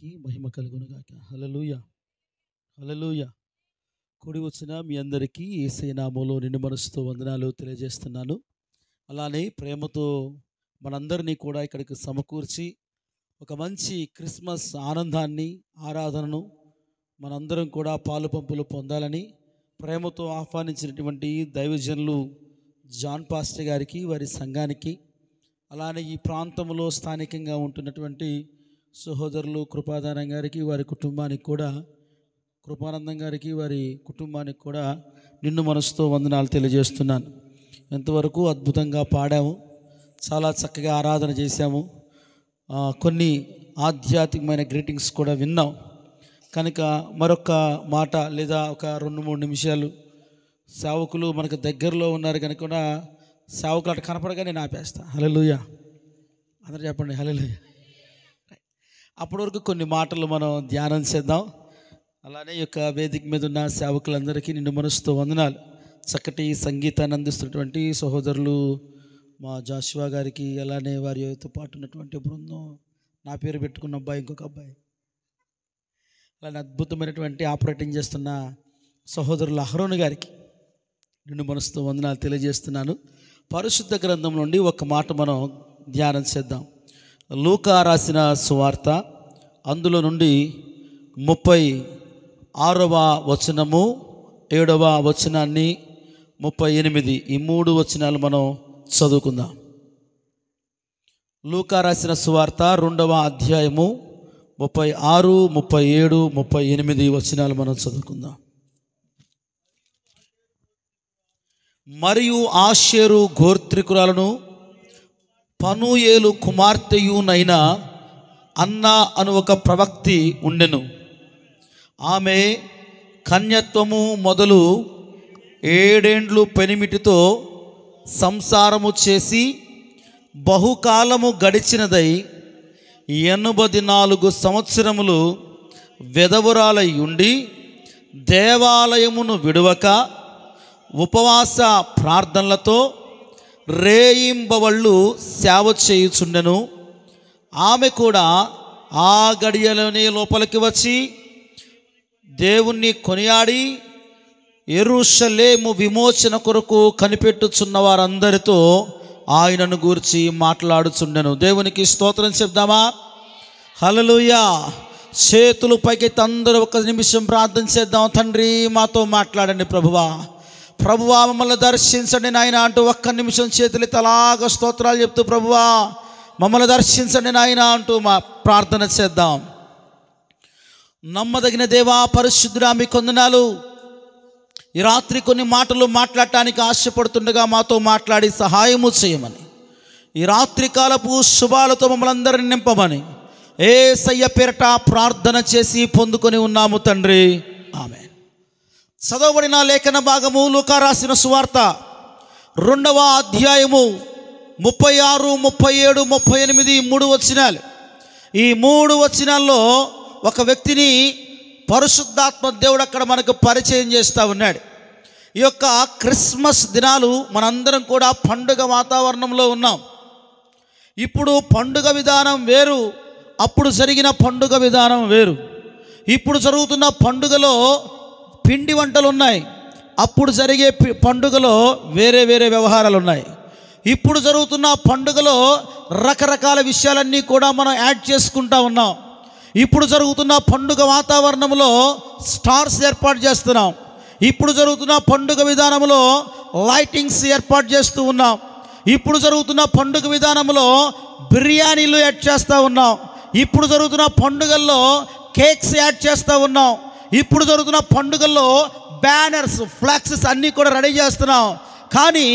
నామానికి మహిమ కలుగునుగాక. హల్లెలూయా, హల్లెలూయా. కూడి వచ్చిన మీ అందరికీ యేసయ్య నామములో నిండు మనసుతో వందనాలు తెలియజేస్తున్నాను. అలానే ప్రేమతో మనందరినీ కూడా ఇక్కడికి సమకూర్చి ఒక మంచి క్రిస్మస్ ఆనందాన్ని, ఆరాధనను మనందరం కూడా పాలు పంపులు పొందాలని ప్రేమతో ఆహ్వానించినటువంటి దైవజనులు జాన్ పాస్టర్ గారికి, వారి సంఘానికి, అలానే ఈ ప్రాంతంలో స్థానికంగా ఉంటున్నటువంటి సహోదరులు కృపాదానం గారికి, వారి కుటుంబానికి కూడా, కృపానందం గారికి, వారి కుటుంబానికి కూడా నిండు మనసుతో వందనాలు తెలియజేస్తున్నాను. ఎంతవరకు అద్భుతంగా పాడాము, చాలా చక్కగా ఆరాధన చేశాము, కొన్ని ఆధ్యాత్మికమైన గ్రీటింగ్స్ కూడా విన్నాం. కనుక మరొక మాట లేదా ఒక 2-3 నిమిషాలు సేవకులు మనకు దగ్గరలో ఉన్నారు కనుక కూడా సేవకులు అటు కనపడగా నేను ఆపేస్తా. హల్లెలూయా, అందరూ చెప్పండి హల్లెలూయా. అప్పటి వరకు కొన్ని మాటలు మనం ధ్యానం చేద్దాం. అలానే ఈ యొక్క వేదిక మీద ఉన్న సేవకులందరికీ నిండు మనసుతో వందనాలు. చక్కటి సంగీతాన్ని అందిస్తున్నటువంటి సహోదరులు మా జాషువా గారికి, అలానే వారితో పాటు ఉన్నటువంటి బృందం, నా పేరు పెట్టుకున్న అబ్బాయి, ఇంకొక అబ్బాయి, అలానే అద్భుతమైనటువంటి ఆపరేటింగ్ చేస్తున్న సహోదరులు అహరోను గారికి నిండు మనసుతో వందనాలు తెలియజేస్తున్నాను. పరిశుద్ధ గ్రంథం నుండి ఒక మాట మనం ధ్యానం చేద్దాం. లూకా రాసిన సువార్త, అందులో నుండి 36వ వచనము, 7వ వచనాన్ని, 38 ఈ 3 వచనాలు మనం చదువుకుందాం. లూకా రాసిన సువార్త 2వ అధ్యాయము 36, 37, 38 వచనాలు మనం చదువుకుందాం. మరియు ఆషేరు గోత్రికురాలను పనూయేలు కుమార్తెయునైన అన్న అను ఒక ప్రవక్తి ఉండెను. ఆమె కన్యత్వము మొదలు 7 ఏండ్లు పెనిమిటితో సంసారము చేసి బహుకాలము గడిచినదై 84 సంవత్సరములు వెదవురాలై ఉండి దేవాలయమును విడువక ఉపవాస ప్రార్థనలతో రేయింబవళ్ళు సేవ చేయుచుండెను. ఆమె కూడా ఆ గడియలోనే లోపలికి వచ్చి దేవుణ్ణి కొనియాడి యెరూషలేము విమోచన కొరకు కనిపెట్టుచున్న వారందరితో ఆయనను గూర్చి మాట్లాడుచుండెను. దేవునికి స్తోత్రం చెప్దామా? హల్లెలూయా. చేతులు పైకెత్తి అందరూ ఒక నిమిషం ప్రార్థన చేద్దాం. తండ్రి, మాతో మాట్లాడండి ప్రభువా, ప్రభువా మమ్మల్ని దర్శించండి నాయన అంటూ ఒక్క నిమిషం చేతులు అలాగ స్తోత్రాలు చెప్తూ ప్రభువా మమ్మల్ని దర్శించండి నాయన అంటూ మా ప్రార్థన చేద్దాం. నమ్మదగిన దేవా, పరిశుద్ధుడా, మీకు వందనాలు. ఈ రాత్రి కొన్ని మాటలు మాట్లాడటానికి ఆశపడుతుండగా మాతో మాట్లాడి సహాయము చేయమని, ఈ రాత్రి కాలపు శుభాలతో మమ్మల్ని అందరిని నింపమని యేసయ్య పేరట ప్రార్థన చేసి పొందుకొని ఉన్నాము తండ్రి, ఆమేన్. చదవబడిన లేఖన భాగము లూకా రాసిన సువార్త 2వ అధ్యాయము 36, 37, 38 3 వచనాలు. ఈ 3 వచనాల్లో ఒక వ్యక్తిని పరిశుద్ధాత్మ దేవుడు అక్కడ మనకు పరిచయం చేస్తూ ఉన్నాడు. ఈ యొక్క క్రిస్మస్ దినాలు మనందరం కూడా పండుగ వాతావరణంలో ఉన్నాం. ఇప్పుడు పండుగ విధానం వేరు, అప్పుడు జరిగిన పండుగ విధానం వేరు. ఇప్పుడు జరుగుతున్న పండుగలో పిండి వంటలు ఉన్నాయి, అప్పుడు జరిగే పండుగలో వేరే వేరే వ్యవహారాలు ఉన్నాయి. ఇప్పుడు జరుగుతున్న పండుగలో రకరకాల విషయాలన్నీ కూడా మనం యాడ్ చేసుకుంటా ఉన్నాం. ఇప్పుడు జరుగుతున్న పండుగ వాతావరణంలో స్టార్స్ ఏర్పాటు చేస్తున్నాం. ఇప్పుడు జరుగుతున్న పండుగ విధానంలో లైటింగ్స్ ఏర్పాటు చేస్తూ ఉన్నాం. ఇప్పుడు జరుగుతున్న పండుగ విధానంలో బిర్యానీలు యాడ్ చేస్తూ ఉన్నాం. ఇప్పుడు జరుగుతున్న పండుగల్లో కేక్స్ యాడ్ చేస్తూ ఉన్నాం. ఇప్పుడు జరుగుతున్న పండుగల్లో బ్యానర్స్, ఫ్లాక్సెస్ అన్నీ కూడా రెడీ చేస్తున్నాం. కానీ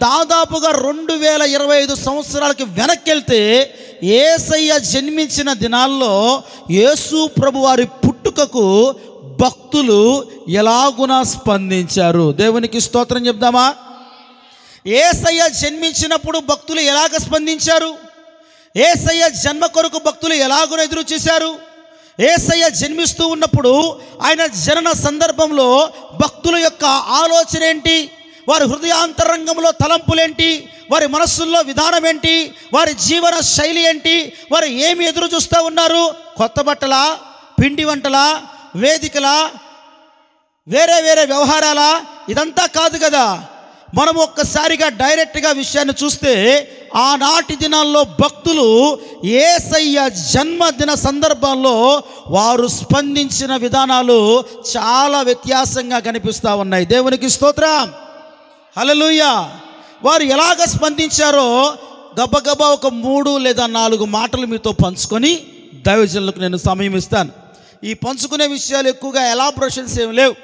దాదాపుగా 2025 సంవత్సరాలకి వెనక్కి వెళ్తే యేసయ్య జన్మించిన దినాల్లో యేసు ప్రభు వారి పుట్టుకకు భక్తులు ఎలాగున స్పందించారు? దేవునికి స్తోత్రం చెప్దామా? యేసయ్య జన్మించినప్పుడు భక్తులు ఎలాగ స్పందించారు? యేసయ్య జన్మ కొరకు భక్తులు ఎలాగున ఎదురు చూశారు? యేసయ్య జన్మిస్తూ ఉన్నప్పుడు ఆయన జనన సందర్భంలో భక్తుల యొక్క ఆలోచన ఏంటి? వారి హృదయాంతరంగంలో తలంపులేంటి, వారి మనస్సుల్లో విధానం ఏంటి, వారి జీవన శైలి ఏంటి, వారు ఏమి ఎదురు చూస్తూ ఉన్నారు? కొత్త బట్టలా, పిండి వంటలా, వేదికలా, వేరే వేరే వ్యవహారాలా? ఇదంతా కాదు కదా. మనం ఒక్కసారిగా డైరెక్ట్గా విషయాన్ని చూస్తే ఆనాటి దినాల్లో భక్తులు యేసయ్య జన్మదిన సందర్భంలో వారు స్పందించిన విధానాలు చాలా వ్యత్యాసంగా కనిపిస్తూ ఉన్నాయి. దేవునికి స్తోత్రం, హల్లెలూయా. వారు ఎలాగ స్పందించారో గబగబా ఒక 3 లేదా 4 మాటలు మీతో పంచుకొని దైవజనులకు నేను సమయం ఇస్తాను. ఈ పంచుకునే విషయాలు ఎక్కువగా ఎలాబరేషన్స్ ఏమి లేవు.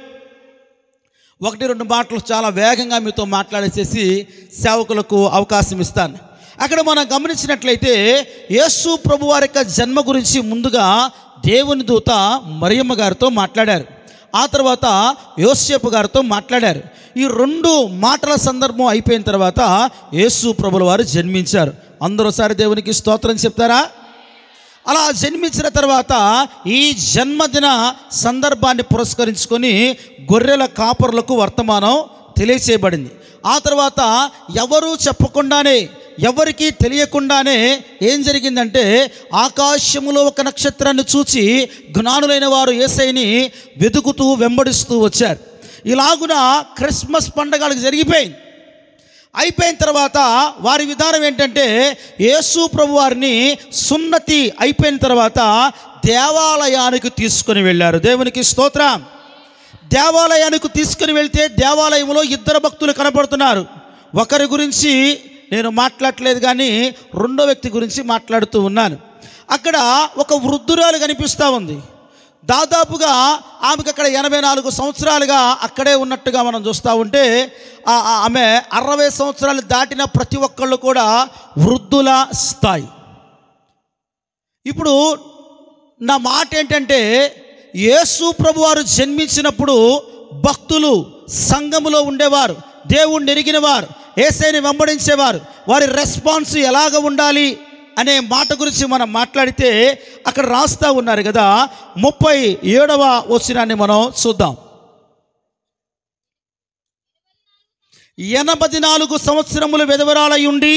1-2 మాటలు చాలా వేగంగా మీతో మాట్లాడేసేసి సేవకులకు అవకాశం ఇస్తాను. అక్కడ మనం గమనించినట్లయితే యేసు ప్రభు వారి యొక్క జన్మ గురించి ముందుగా దేవుని దూత మరియమ్మ గారితో మాట్లాడారు. ఆ తర్వాత యోసేపు గారితో మాట్లాడారు. ఈ 2 మాటల సందర్భం అయిపోయిన తర్వాత యేసు ప్రభుల వారు జన్మించారు. అందరూసారి దేవునికి స్తోత్రం చెప్తారా? అలా జన్మించిన తర్వాత ఈ జన్మదిన సందర్భాన్ని పురస్కరించుకొని గొర్రెల కాపరులకు వర్తమానం తెలియచేయబడింది. ఆ తర్వాత ఎవరూ చెప్పకుండానే, ఎవరికీ తెలియకుండానే ఏం జరిగిందంటే ఆకాశములో ఒక నక్షత్రాన్ని చూచి జ్ఞానులైన వారు యేసయ్యని వెతుకుతూ వెంబడిస్తూ వచ్చారు. ఇలాగున క్రిస్మస్ పండగలకు జరిగిపోయింది. అయిపోయిన తర్వాత వారి విధానం ఏంటంటే యేసు ప్రభు వారిని సున్నతి అయిపోయిన తర్వాత దేవాలయానికి తీసుకొని వెళ్ళారు. దేవునికి స్తోత్రం. దేవాలయానికి తీసుకుని వెళ్తే దేవాలయంలో 2 భక్తులు కనపడుతున్నారు. ఒకరి గురించి నేను మాట్లాడలేదు, కానీ 2వ వ్యక్తి గురించి మాట్లాడుతూ ఉన్నాను. అక్కడ ఒక వృద్ధురాలు కనిపిస్తూ ఉంది. దాదాపుగా ఆమెకు అక్కడ 84 సంవత్సరాలుగా అక్కడే ఉన్నట్టుగా మనం చూస్తూ ఉంటే ఆమె 60 సంవత్సరాలు దాటిన ప్రతి ఒక్కళ్ళు కూడా వృద్ధుల స్థాయి. ఇప్పుడు నా మాట ఏంటంటే యేసు ప్రభు వారు జన్మించినప్పుడు భక్తులు సంఘములో ఉండేవారు, దేవుణ్ణి ఎరిగిన వారు, యేసయ్యని వెంబడించేవారు. వారి రెస్పాన్స్ ఎలాగ ఉండాలి అనే మాట గురించి మనం మాట్లాడితే అక్కడ రాస్తూ ఉన్నారు కదా. 37వ వచనాన్ని మనం చూద్దాం. 84 సంవత్సరములు విధవరాలయుండి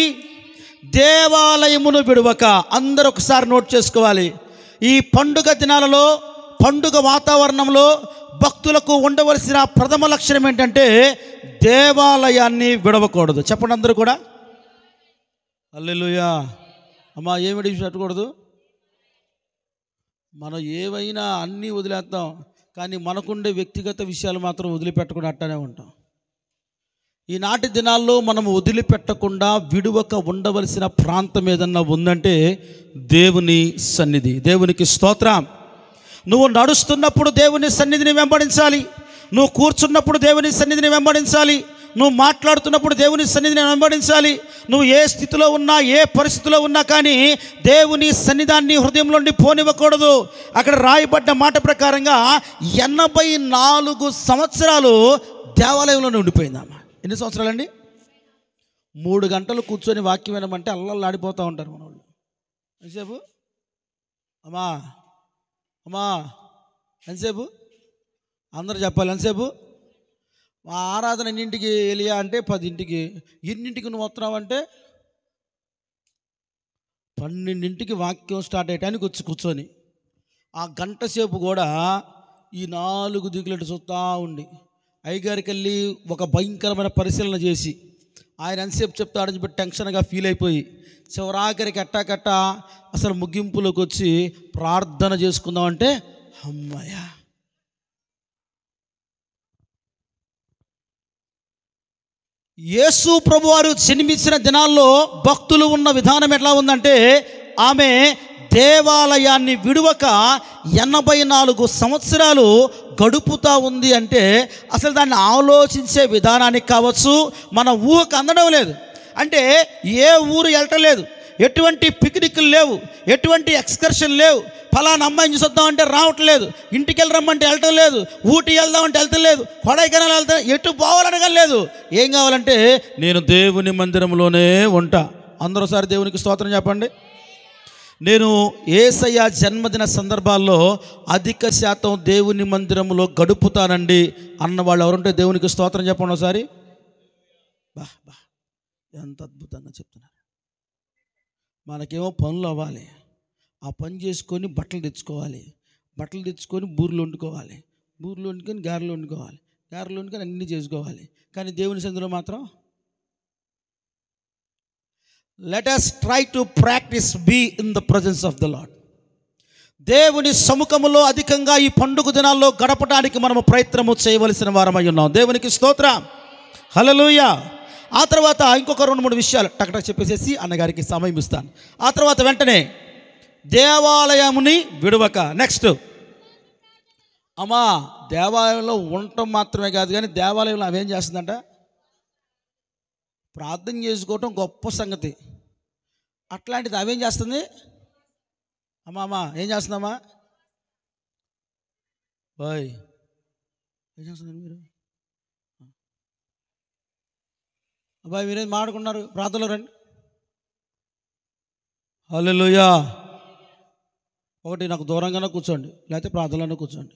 దేవాలయమును విడువక. అందరూ ఒకసారి నోట్ చేసుకోవాలి. ఈ పండుగ దినాలలో, పండుగ వాతావరణంలో భక్తులకు ఉండవలసిన ప్రథమ లక్షణం ఏంటంటే దేవాలయాన్ని విడవకూడదు. చెప్పండి అందరూ కూడా హల్లెలూయా. అమ్మా, ఏమిటి పెట్టకూడదు? మనం ఏవైనా అన్నీ వదిలేస్తాం, కానీ మనకుండే వ్యక్తిగత విషయాలు మాత్రం వదిలిపెట్టకుండా అట్టనే ఉంటాం. ఈనాటి దినాల్లో మనం వదిలిపెట్టకుండా విడువక ఉండవలసిన ప్రాంతం ఏదన్నా ఉందంటే దేవుని సన్నిధి. దేవునికి స్తోత్రం. నువ్వు నడుస్తున్నప్పుడు దేవుని సన్నిధిని వెంబడించాలి. నువ్వు కూర్చున్నప్పుడు దేవుని సన్నిధిని వెంబడించాలి. నువ్వు మాట్లాడుతున్నప్పుడు దేవుని సన్నిధిని వెంబడించాలి. నువ్వు ఏ స్థితిలో ఉన్నా, ఏ పరిస్థితిలో ఉన్నా కానీ దేవుని సన్నిధాన్ని హృదయంలో నుండి పోనివ్వకూడదు. అక్కడ రాయబడ్డ మాట ప్రకారంగా 84 సంవత్సరాలు దేవాలయంలోనే ఉండిపోయిందమ్మ. ఎన్ని సంవత్సరాలండి? 3 గంటలు కూర్చొని వాక్యం వినమంటే అల్లల్లాడిపోతూ ఉంటారు మన వాళ్ళు. ఎంతసేపు అమ్మా అమ్మా ఎంతసేపు? అందరూ చెప్పాలి ఎంతసేపు? మా ఆరాధన ఎన్నింటికి వెళ్ళియా అంటే 10ంటికి. ఎన్నింటికి నువ్వు వస్తున్నావంటే 12ంటికి వాక్యం స్టార్ట్ అయ్యటానికి వచ్చి కూర్చొని ఆ గంట సేపు కూడా ఈ 4 దిగులెట్టు చూస్తూ ఉండి అయ్యగారికి వెళ్ళి ఒక భయంకరమైన పరిశీలన చేసి ఆయన ఎంతసేపు చెప్తాడని చెప్పి టెన్షన్గా ఫీల్ అయిపోయి చివరాఖరికి ఎట్టాకట్ట అసలు ముగింపులోకి వచ్చి ప్రార్థన చేసుకుందామంటే అమ్మయ్య. యేసు ప్రభు వారు జన్మించిన దినాల్లో భక్తులు ఉన్న విధానం ఎట్లా ఉందంటే ఆమె దేవాలయాన్ని విడువక 84 సంవత్సరాలు గడుపుతూ ఉంది అంటే అసలు దాన్ని ఆలోచించే విధానానికి కావచ్చు, మన ఊహకు అందడం లేదు. అంటే ఏ ఊరు వెళ్ళటలేదు, ఎటువంటి పిక్నిక్లు లేవు, ఎటువంటి ఎక్స్కర్షన్ లేవు. ఫలానా అమ్మాయిని చూసొద్దాం అంటే రావట్లేదు, ఇంటికి వెళ్ళి రమ్మంటే వెళ్ళటం లేదు, ఊటీ వెళ్దామంటే వెళ్తాం లేదు, కొడైకెనాల్ వెళ్తా, ఎటు పోవాలనగా లేదు. ఏం కావాలంటే నేను దేవుని మందిరంలోనే ఉంటా. అందరూసారి దేవునికి స్తోత్రం చెప్పండి. నేను యేసయ్య జన్మదిన సందర్భాల్లో అధిక శాతం దేవుని మందిరంలో గడుపుతానండి అన్నవాళ్ళు ఎవరుంటే దేవునికి స్తోత్రం చెప్పండి ఒకసారి. బా బా ఎంత అద్భుతంగా చెప్తున్నారు. మనకేమో పనులు అవ్వాలి, ఆ పని చేసుకొని బట్టలు తెచ్చుకోవాలి, బట్టలు తెచ్చుకొని బూరెలు వండుకోవాలి, బూరెలు వండుకొని గారెలు వండుకోవాలి, గారెలు వండుకొని అన్నీ చేసుకోవాలి. కానీ దేవుని సన్నిధిలో మాత్రం let us try to practise be in the presence of the Lord. దేవుని సముఖములో అధికంగా ఈ పండుగ దినాల్లో గడపడానికి మనము ప్రయత్నము చేయవలసిన వారమై ఉన్నాం. దేవునికి స్తోత్రం, హల్లెలూయా. ఆ తర్వాత ఇంకొక 2-3 విషయాలు టక్టక్ చెప్పేసేసి అన్నగారికి సమయం ఇస్తాను. ఆ తర్వాత వెంటనే దేవాలయముని విడవక. నెక్స్ట్ అమ్మా, దేవాలయంలో ఉండటం మాత్రమే కాదు, కానీ దేవాలయంలో అవేం చేస్తుందంట, ప్రార్థన చేసుకోవటం గొప్ప సంగతి. అట్లాంటిది అవేం చేస్తుంది అమ్మా ఏం చేస్తుందమ్మా? బాయ్ ఏం చేస్తున్నారు మీరు? అబ్బాయి మీరేం మాట్లాడుకున్నారు? ప్రార్థనలో రండి. హల్లెలూయా. ఒకటి నాకు దూరంగానే కూర్చోండి, లేకపోతే ప్రార్థనలోనే కూర్చోండి.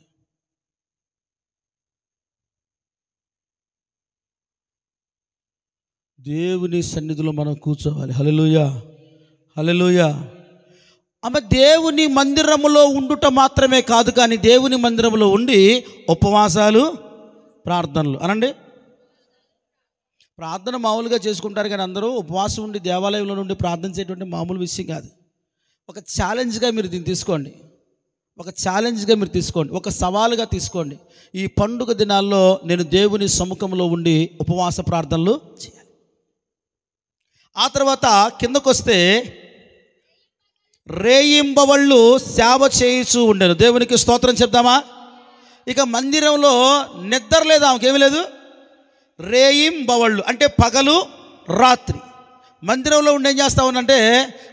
దేవుని సన్నిధిలో మనం కూర్చోవాలి. హల్లెలూయా, హల్లెలూయా. ఆమె దేవుని మందిరములో ఉండుట మాత్రమే కాదు, కానీ దేవుని మందిరంలో ఉండి ఉపవాసాలు, ప్రార్థనలు అనండి. ప్రార్థన మామూలుగా చేసుకుంటారు, కానీ అందరూ ఉపవాసం ఉండి దేవాలయంలో నుండి ప్రార్థించేటువంటి మామూలు విషయం కాదు. ఒక ఛాలెంజ్గా మీరు దీన్ని తీసుకోండి, ఒక ఛాలెంజ్గా మీరు తీసుకోండి, ఒక సవాలుగా తీసుకోండి. ఈ పండుగ దినాల్లో నేను దేవుని సముఖంలో ఉండి ఉపవాస ప్రార్థనలు చేయాలి. ఆ తర్వాత కిందకొస్తే రేయింబవళ్ళు సేవ చేయుచూ ఉండేను. దేవునికి స్తోత్రం చెప్దామా? ఇక మందిరంలో నిద్ర లేదు, ఆమెకేమీ లేదు. రేయింబవళ్ళు అంటే పగలు రాత్రి మందిరంలో ఉండి ఏం చేస్తూ ఉందంటే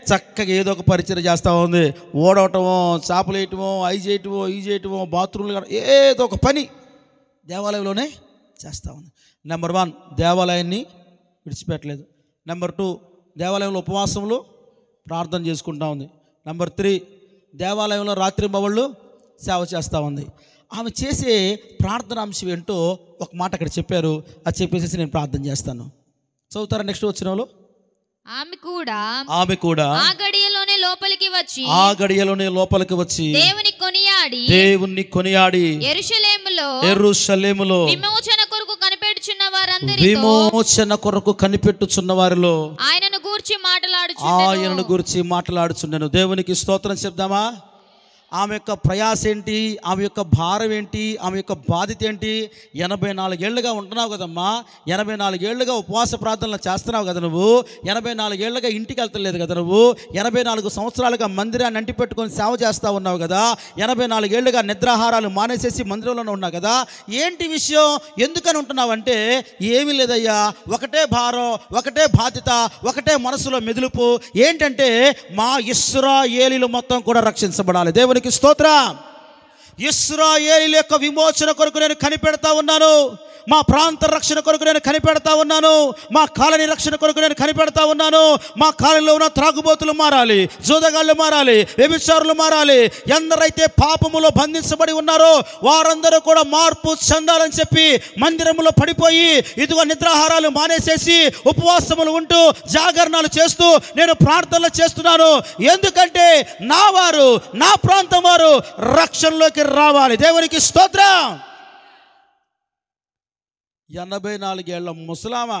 చక్కగా ఏదో ఒక పరిచయం చేస్తూ ఉంది. ఓడవటమో, చేపలు వేయటమో, అవి చేయటమో, ఈ చేయటమో, బాత్రూమ్లు, ఏదో ఒక పని దేవాలయంలోనే చేస్తూ ఉంది. నెంబర్ 1 దేవాలయాన్ని విడిచిపెట్టలేదు. నెంబర్ 2 దేవాలయంలో ఉపవాసములు ప్రార్థన చేసుకుంటా ఉంది. నెంబర్ 3 దేవాలయంలో రాత్రింబవళ్ళు సేవ చేస్తూ ఉంది. ఆమె చేసే ప్రార్థన అంశం ఏంటో ఒక మాట అక్కడ చెప్పారు, అది చెప్పేసి నేను ప్రార్థన చేస్తాను. చదువుతారా నెక్స్ట్ వచ్చిన వాళ్ళు? ఆమె కూడా ఆ గడియలోనే లోపలికి వచ్చి దేవుని కొనియాడి యెరూషలేములో విమోచన కొరకు కనిపెట్టుచున్న వారిలో ఆయనను గూర్చి మాట్లాడుచున్నాను. దేవునికి స్తోత్రం చెప్దామా? ఆమె యొక్క ప్రయాస ఏంటి, ఆమె యొక్క భారం ఏంటి, ఆమె యొక్క బాధ్యత ఏంటి? 84 ఏళ్ళుగా ఉంటున్నావు కదమ్మా, 84 ఏళ్ళుగా ఉపవాస ప్రార్థనలు చేస్తున్నావు కదా నువ్వు, 84 ఏళ్ళుగా ఇంటికి వెళ్తలేదు కదా నువ్వు, 84 సంవత్సరాలుగా మందిరాన్ని అంటిపెట్టుకొని సేవ చేస్తూ ఉన్నావు కదా, 84 ఏళ్ళుగా నిద్రాహారాలు మానేసేసి మందిరంలోనే ఉన్నావు కదా. ఏంటి విషయం, ఎందుకని ఉంటున్నావు అంటే ఏమీ లేదయ్యా, ఒకటే భారం, ఒకటే బాధ్యత, ఒకటే మనసులో మెదులుపు. ఏంటంటే మా ఇశ్రాయేలీయులు మొత్తం కూడా రక్షించబడాలి. దేవునికి స్తోత్రం. ఇశ్రాయేలీయుల యొక్క విమోచన కొరకు నేను కనిపెడతా ఉన్నాను. మా ప్రాంత రక్షణ కొరకు నేను కనిపెడతా ఉన్నాను. మా కాలనీ రక్షణ కొరకు నేను కనిపెడతా ఉన్నాను. మా కాలనీలో ఉన్న త్రాగుబోతులు మారాలి, జూదగాళ్ళు మారాలి, వ్యభిచారులు మారాలి. ఎందరైతే పాపములో బంధించబడి ఉన్నారో వారందరూ కూడా మార్పు చెందాలని చెప్పి మందిరములో పడిపోయి ఇదిగో నిద్రాహారాలు మానేసేసి ఉపవాసములు ఉంటూ జాగరణాలు చేస్తూ నేను ప్రార్థనలు చేస్తున్నాను. ఎందుకంటే నా వారు, నా ప్రాంతం వారు రక్షణలోకి రావాలి. దేవునికి స్తోత్రం. 84 ఏళ్ల ముసలామ,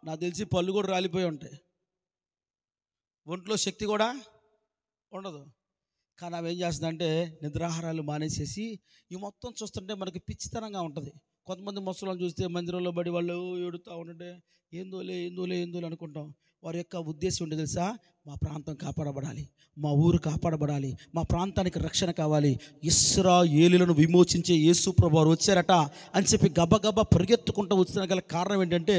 నాకు తెలిసి పళ్ళు కూడా రాలిపోయి ఉంటాయి, ఒంట్లో శక్తి కూడా ఉండదు. కానీ ఆమె ఏం చేస్తుందంటే నిద్రాహారాలు మానేసేసి ఈ మొత్తం చూస్తుంటే మనకి పిచ్చితనంగా ఉంటుంది. కొంతమంది ముసలాలను చూస్తే మందిరంలో బడి వాళ్ళు ఏడుతూ ఉంటుంటే ఏందోలే అనుకుంటాం. వారి యొక్క ఉద్దేశం ఏంటో తెలుసా? మా ప్రాంతం కాపాడబడాలి, మా ఊరు కాపాడబడాలి, మా ప్రాంతానికి రక్షణ కావాలి, ఇశ్రాయేలీయులను విమోచించే యేసు ప్రభువారు వచ్చారట అని చెప్పి గబగబా పరిగెత్తుకుంటూ వచ్చిన గల కారణం ఏంటంటే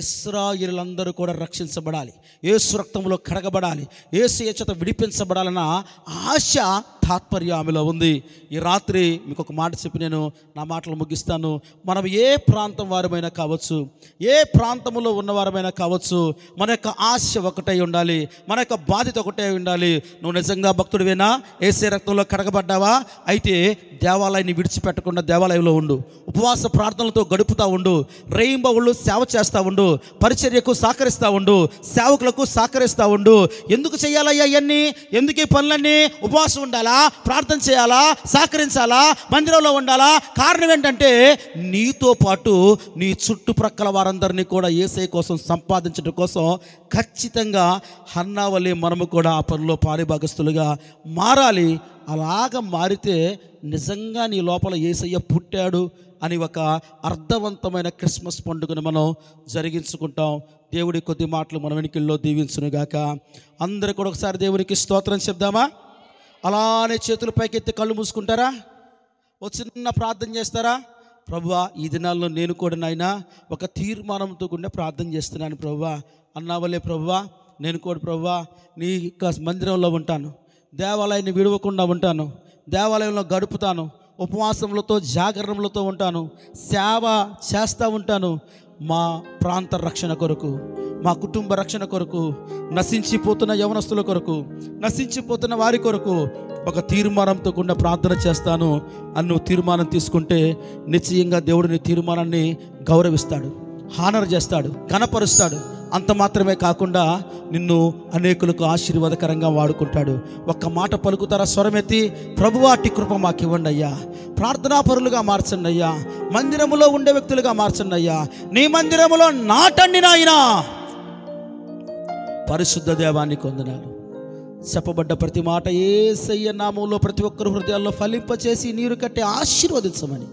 ఇశ్రాయేలీయులందరూ కూడా రక్షించబడాలి, యేసు రక్తంలో కడగబడాలి, యేసు చేత విడిపించబడాలన్న ఆశ తాత్పర్యం ఆమెలో ఉంది. ఈ రాత్రి మీకు ఒక మాట చెప్పి నేను నా మాటలు ముగిస్తాను. మనం ఏ ప్రాంతం వారమైనా కావచ్చు, ఏ ప్రాంతంలో ఉన్నవారమైనా కావచ్చు, మన యొక్క ఆశ ఒకటై ఉండాలి, మన యొక్క బాధ్యత ఒకటే ఉండాలి. నువ్వు నిజంగా భక్తుడివేనా? యేసే రక్తంలో కడగబడ్డావా? అయితే దేవాలయాన్ని విడిచిపెట్టకుండా దేవాలయంలో ఉండు, ఉపవాస ప్రార్థనలతో గడుపుతూ ఉండు, రేయింబవళ్ళు సేవ చేస్తూ ఉండు, పరిచర్యకు సహకరిస్తూ ఉండు, సేవకులకు సహకరిస్తూ ఉండు. ఎందుకు చేయాలయ్యా ఇవన్నీ? ఎందుకు ఈ పనులన్నీ? ఉపవాసం ఉండాలా, ప్రార్థన చేయాలా, సహకరించాలా, మందిరంలో ఉండాలా? కారణం ఏంటంటే నీతో పాటు నీ చుట్టుప్రక్కల వారందరినీ కూడా యేసయ్య కోసం సంపాదించడం కోసం ఖచ్చితంగా హన్నా వలె మనము కూడా ఆ పనిలో పాలిభాగస్తులుగా మారాలి. అలాగ మారితే నిజంగా నీ లోపల యేసయ్య పుట్టాడు అని ఒక అర్థవంతమైన క్రిస్మస్ పండుగను మనం జరిగించుకుంటాం. దేవుడి కొద్ది మాటలు మన వెనుకల్లో దీవించునుగాక. అందరూ కూడా ఒకసారి దేవునికి స్తోత్రం చెప్దామా? అలానే చేతులు పైకెత్తి కళ్ళు మూసుకుంటారా? ఓ చిన్న ప్రార్థన చేస్తారా? ప్రభువా, ఈ దినాల్లో నేను కూడా నాయనా ఒక తీర్మానంతో కూడా ప్రార్థన చేస్తున్నాను ప్రభువా. అన్నావలే ప్రభువా, నేను కూడా ప్రభువా నీ మందిరంలో ఉంటాను, దేవాలయాన్ని విడవకుండా ఉంటాను, దేవాలయంలో గడుపుతాను, ఉపవాసములతో జాగరణములతో ఉంటాను, సేవ చేస్తూ ఉంటాను. మా ప్రాంత రక్షణ కొరకు, మా కుటుంబ రక్షణ కొరకు, నశించిపోతున్న యవనస్తుల కొరకు, నశించిపోతున్న వారి కొరకు ఒక తీర్మానంతో కూడా ప్రార్థన చేస్తాను అని నువ్వు తీర్మానం తీసుకుంటే నిశ్చయంగా దేవుడు నీ తీర్మానాన్ని గౌరవిస్తాడు, హానర్ చేస్తాడు, ఘనపరుస్తాడు. అంత మాత్రమే కాకుండా నిన్ను అనేకులకు ఆశీర్వాదకరంగా వాడుకుంటాడు. ఒక్క మాట పలుకుతారా? స్వరమెత్తి, ప్రభువా అట్టి కృప మాకు ఇవ్వండి అయ్యా, ప్రార్థనాపరులుగా మార్చండి అయ్యా, మందిరములో ఉండే వ్యక్తులుగా మార్చండి అయ్యా, నీ మందిరములో నాటండి నాయనా. పరిశుద్ధ దేవానికి వందనాలు. చెప్పబడ్డ ప్రతి మాట యేసయ్య నామములో ప్రతి ఒక్కరు హృదయాల్లో ఫలింపచేసి నీరు కట్టి ఆశీర్వదించమని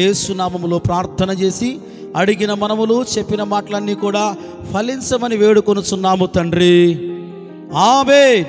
యేసు నామములో ప్రార్థన చేసి అడిగిన మనములు చెప్పిన మాటలన్నీ కూడా ఫలించమని వేడుకొనుచున్నాము తండ్రి. ఆమేన్.